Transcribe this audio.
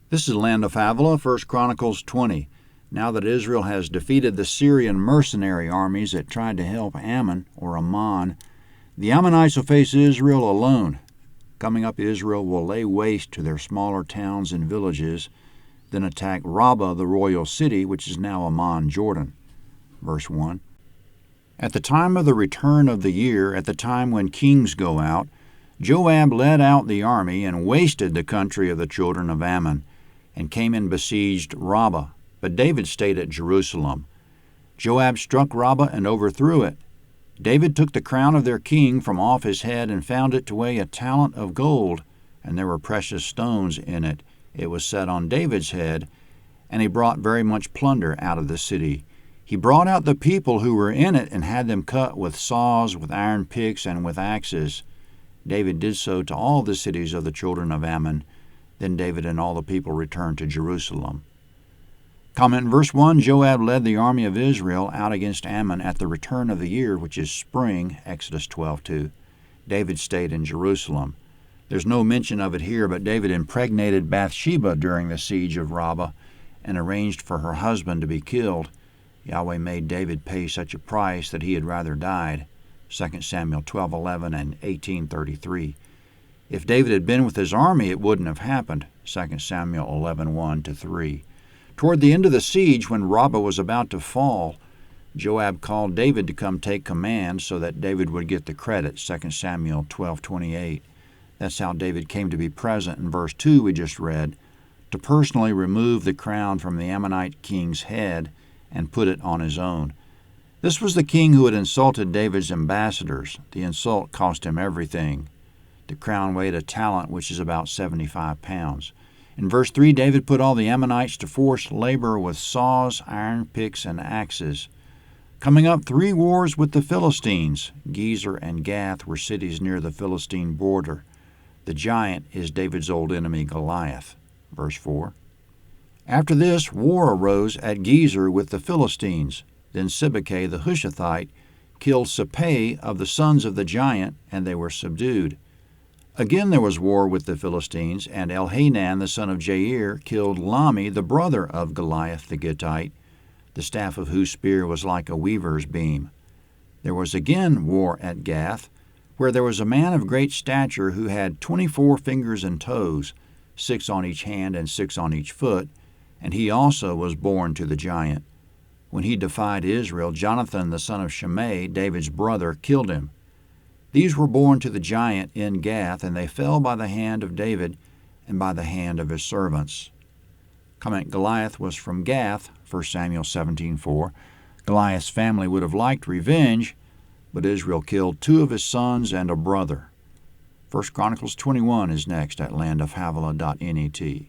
This is Land of Havilah, 1 Chronicles 20. Now that Israel has defeated the Syrian mercenary armies that tried to help Ammon, or Ammon, the Ammonites will face Israel alone. Coming up, Israel will lay waste to their smaller towns and villages, then attack Rabbah, the royal city, which is now Amman, Jordan. Verse 1. At the time of the return of the year, at the time when kings go out, Joab led out the army and wasted the country of the children of Ammon, and came and besieged Rabbah. But David stayed at Jerusalem. Joab struck Rabbah and overthrew it. David took the crown of their king from off his head and found it to weigh a talent of gold, and there were precious stones in it. It was set on David's head, and he brought very much plunder out of the city. He brought out the people who were in it and had them cut with saws, with iron picks, and with axes. David did so to all the cities of the children of Ammon. Then David and all the people returned to Jerusalem. Comment in verse 1, Joab led the army of Israel out against Ammon at the return of the year, which is spring, Exodus 12:2. David stayed in Jerusalem. There's no mention of it here, but David impregnated Bathsheba during the siege of Rabbah and arranged for her husband to be killed. Yahweh made David pay such a price that he had rather died. 2 Samuel 12:11 and 18:33. If David had been with his army, it wouldn't have happened. 2 Samuel 11:1-3. Toward the end of the siege, when Rabbah was about to fall, Joab called David to come take command so that David would get the credit. 2 Samuel 12:28. That's how David came to be present in verse 2 we just read, to personally remove the crown from the Ammonite king's head and put it on his own. This was the king who had insulted David's ambassadors. The insult cost him everything. The crown weighed a talent, which is about 75 pounds. In verse 3, David put all the Ammonites to forced labor with saws, iron picks, and axes. Coming up, 3 wars with the Philistines. Gezer and Gath were cities near the Philistine border. The giant is David's old enemy Goliath. Verse 4. After this, war arose at Gezer with the Philistines. Then Sibbecai the Hushathite killed Sippei of the sons of the giant, and they were subdued. Again there was war with the Philistines, and Elhanan the son of Jair killed Lami, the brother of Goliath the Gittite, the staff of whose spear was like a weaver's beam. There was again war at Gath, where there was a man of great stature who had 24 fingers and toes, 6 on each hand and 6 on each foot, and he also was born to the giant. When he defied Israel, Jonathan the son of Shimei, David's brother, killed him. These were born to the giant in Gath, and they fell by the hand of David and by the hand of his servants. Comment, Goliath was from Gath, 1 Samuel 17:4. Goliath's family would have liked revenge, but Israel killed 2 of his sons and a brother. 1 Chronicles 21 is next at landofhavilah.net.